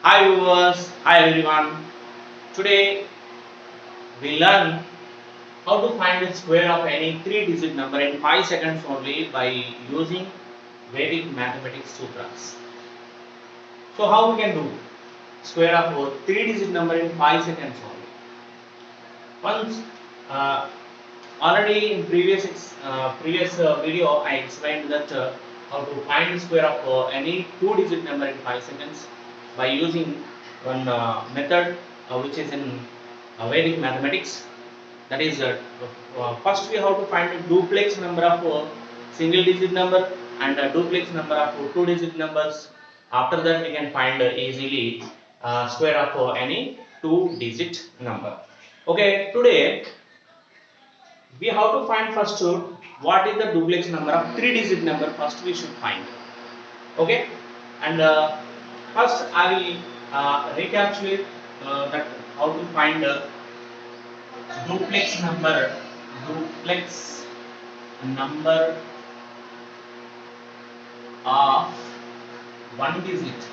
Hi viewers, hi everyone. Today we learn how to find the square of any three-digit number in 5 seconds only by using Vedic mathematics sutras. So how we can do square of a three-digit number in 5 seconds only? Once uh, already in previous video I explained that how to find the square of any two-digit number in 5 seconds by using one method which is in Vedic mathematics. That is first we have to find a duplex number of single digit number and a duplex number of two digit numbers. After that we can find easily square of any two digit number. Okay, today we have to find first what is the duplex number of three digit number. First we should find. Okay, and first I will recapitulate that how to find duplex number of one digit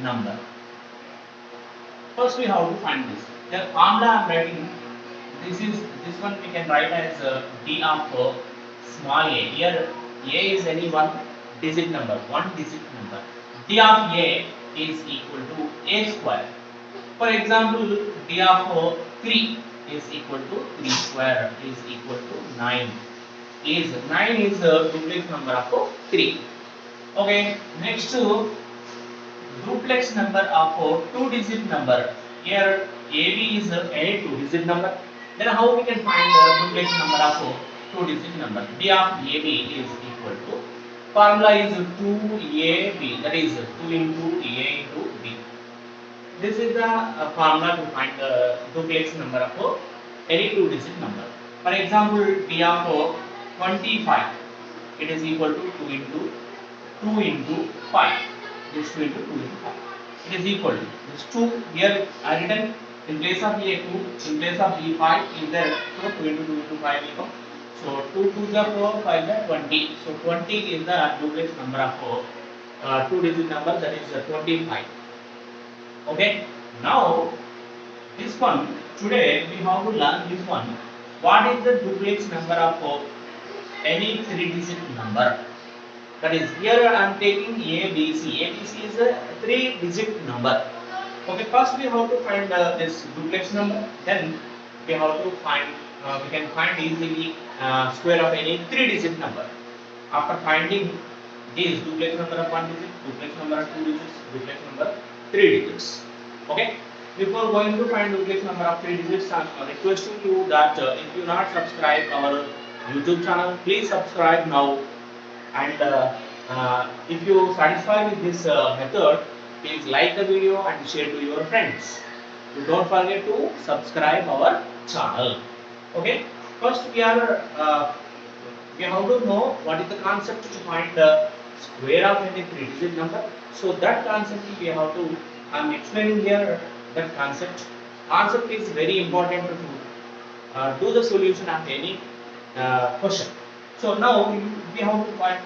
number. First we have to find this. The formula I am writing, this one we can write as d of small a. Here a is any one digit number. D of a is equal to a square. For example, d of 3 is equal to 3 square is equal to 9. 9 is the duplex number of 3. Okay, next to duplex number of two digit number. Here AB is a two digit number. Then how we can find the duplex number of two digit number? D of AB is equal to, formula is 2AB, that is 2 into A into B. This is the formula to find the duplex number of any two digit number. For example, D of 25, it is equal to 2 into 5. This 2 into 2 into 5. It is equal to this 2 here I written in place of A 2, in place of B 5 is there. So 2 into 2 into 5 will come. So 2 to the 4, 5 the 20. So 20 is the duplex number of two digit number, that is 25. Okay, now this one, today we have to learn this one. What is the duplex number of any three digit number? That is, here I am taking ABC. ABC is a three digit number. Okay, first we have to find this duplex number. Then we have to find, we can find easily square of any three digit number. After finding this duplex number of one digit, duplex number of two digits, duplex number three digits. Okay. Before going to find duplex number of three digits, I am requesting you that if you not subscribe our YouTube channel, please subscribe now. And if you satisfy with this method, please like the video and share to your friends. You don't forget to subscribe our channel. Okay. First we are we have to know what is the concept to find the square of any three digit number. So that concept we have to, I am explaining here that concept. Concept is very important to do the solution of any question. So now we have to find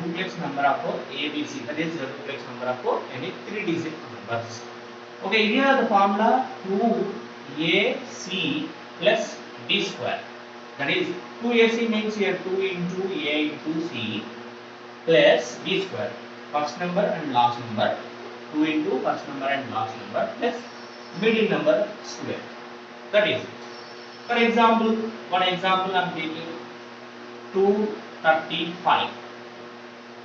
duplex number of ABC, that is the duplex number of any three digit numbers. Okay, here the formula 2AC plus B square. That is 2AC means here 2 into A into C plus B square. First number and last number. 2 into first number and last number plus middle number square. That is it. For example, one example I am taking 235.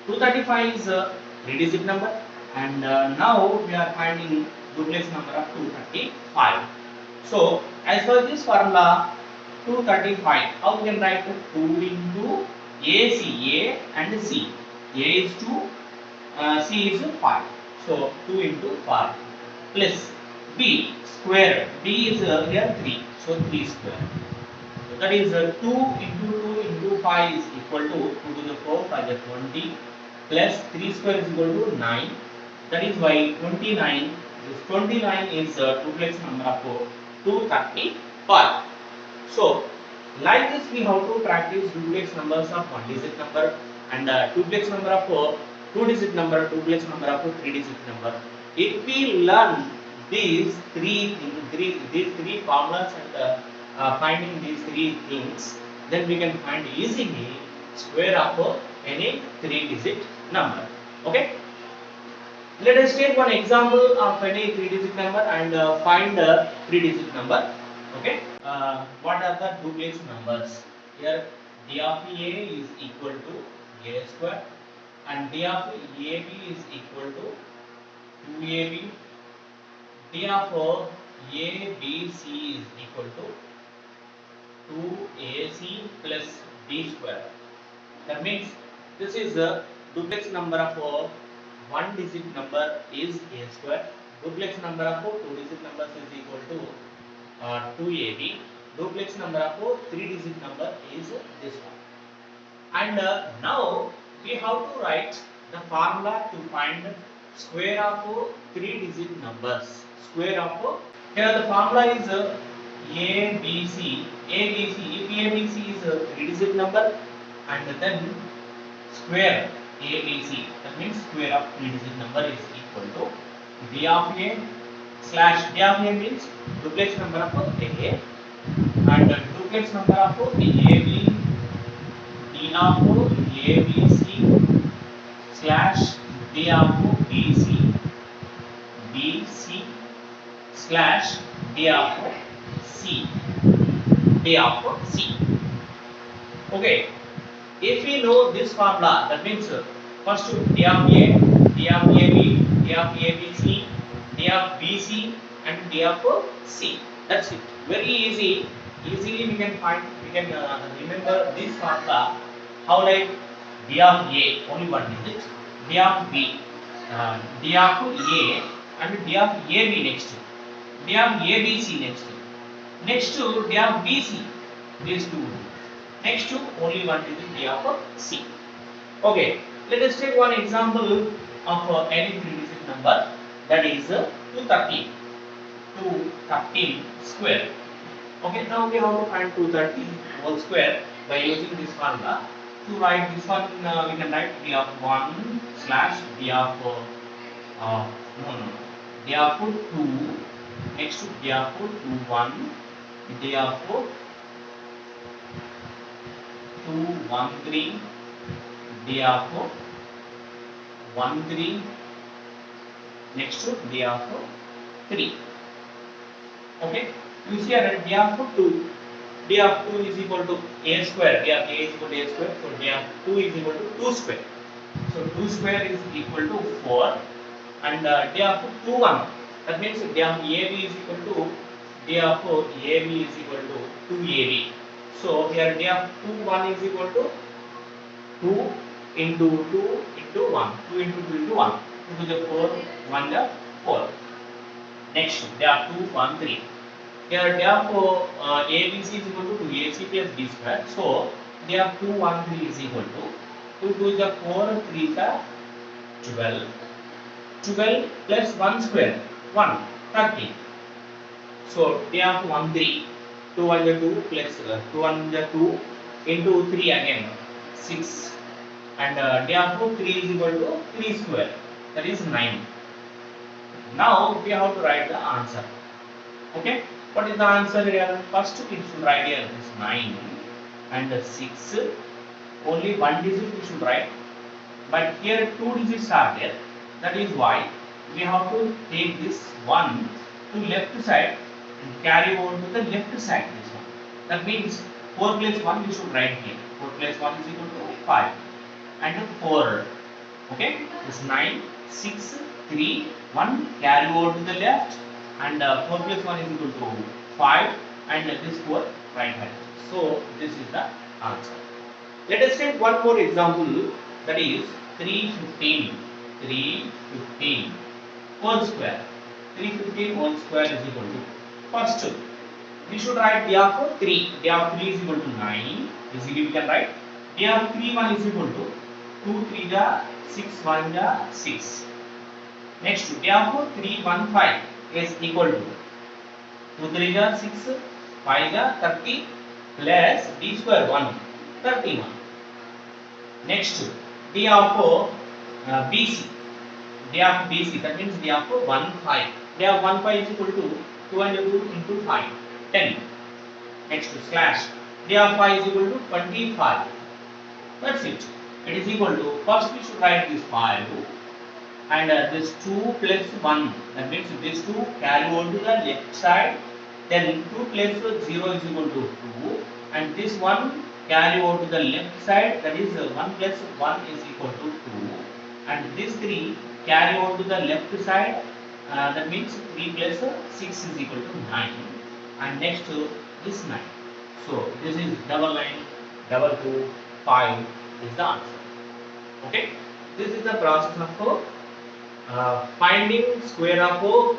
235 is a three digit number, and now we are finding duplex number of 235. So as per this formula 235, how we can write 2 into AC, A and C. A is 2, C is 5. So 2 into 5 plus B square. B is here 3. So 3 square. So that is 2 into 2 into 5 is equal to 2 to the 4, 5 is 20 plus 3 square is equal to 9. That is why 29. This 29 is duplex number of 235. So Like this, we have to practice duplex numbers of one digit number and duplex number of two digit number, duplex number of three digit number. If we learn these three formulas and finding these three things, then we can find easily square of any three digit number. Okay. Let us take one example of any three digit number and find the three digit number. Okay. What are the duplex numbers? Here d of a is equal to a square and d of ab is equal to 2ab. D of abc is equal to 2ac plus b square. That means this is the duplex number of one digit number is a square. Duplex number of two digit numbers is equal to 2ab. Duplex number of three digit number is this one. And now we have to write the formula to find square of three digit numbers. Square of here the formula is ABC. ABC. If ABC is a three digit number and then square ABC, that means square of three digit number is equal to d of a slash d of a means duplex number of a and duplex number of ab d of abc slash d of bc slash d of c d of c. Okay. If we know this formula, that means first d of a, d of ab, d of abc, d of bc, and d of c. That's it. Very easy. Easily we can find. We can remember this formula. How like d of a only one digit, d of b, d of a, and d of ab next. D of abc next. Next to d of bc. These two. Next to only one digit d of c. Okay, let us take one example of any three digit number, that is 213. 213 square. Okay, now we have to find 213 whole square by using this formula. To write this one, we can write d of 1 slash d of d of 2. Next to d of 2 1, d of 213, d of 13, next to d of 3. Okay, you see here d of 2, d of 2 is equal to a square, d of a is equal to a square, so d of 2 is equal to 2 square. So 2 square is equal to 4 and d of 2 1, that means d of ab is equal to d of ab is equal to 2ab. So here d of 2 1 is equal to 2 into 2 into 1, 2 into 2 into 1, 2 to the 4, 1 the 4. Next, d of 2 1 3. Here d of abc is equal to 2ac plus b square. So d of 2 1 3 is equal to 2 to the 4, 3 the 12. 12 plus 1 square 1 30. So d of 1 3. 2 1 is 2 plus 2 1 is 2 into 3 again 6 and d of 3 is equal to 3 square, that is 9. Now we have to write the answer. Okay, what is the answer here? First we should write here this 9 and 6, only one digit we should write, but here two digits are there, that is why we have to take this 1 to left side and carry over to the left side this one. That means 4 plus 1 we should write here. 4 plus 1 is equal to 5 and 4. Okay, this 9, 6, 3, 1 carry over to the left and 4 plus 1 is equal to 5 and this 4 right hand. So this is the answer. Let us take one more example, that is 315. 315 whole square. 315 whole square is equal to, first we should write d of 3. D of 3 is equal to 9. Easily we can write d of 3 1 is equal to 2 3 ja 6 1 ja 6. Next d of 3 1 5 is equal to 2 3 ja 6 5 ja 30 plus d square 1, 31. Next, d of BC. D of BC, that means d of 1, 5. D of 1, 5 is equal to 2 and 2 into 5, 10. Next, slash. D of 5 is equal to 25. That's it. It is equal to, first we should write this 5 and this 2 plus 1. That means this 2 carry over to the left side. Then 2 plus 0 is equal to 2. And this 1 carry over to the left side. That is 1 plus 1 is equal to 2. And this 3 carry over to the left side. That means 3 plus 6 is equal to 9. And next this 9. So this is double 9, double 2, 5 is the answer. Okay. This is the process of finding square of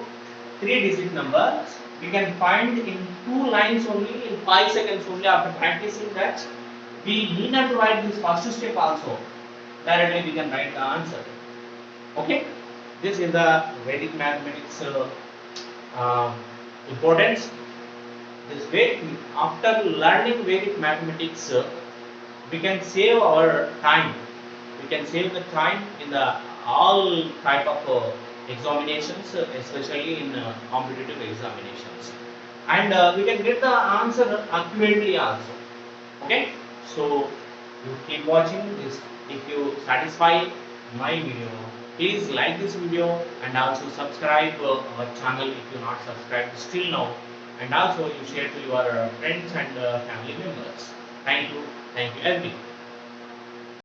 3-digit numbers. We can find in 2 lines only, in 5 seconds only. After practicing that, we need not to write this first step also. Directly we can write the answer. Okay. This is the Vedic mathematics importance. This way, after learning Vedic mathematics, we can save our time. We can save the time in the all type of examinations, especially in competitive examinations, and we can get the answer accurately also. Okay, so you keep watching this. If you satisfy my video, please like this video and also subscribe our channel if you not subscribed still now, and also you share to your friends and family members. Thank you everyone.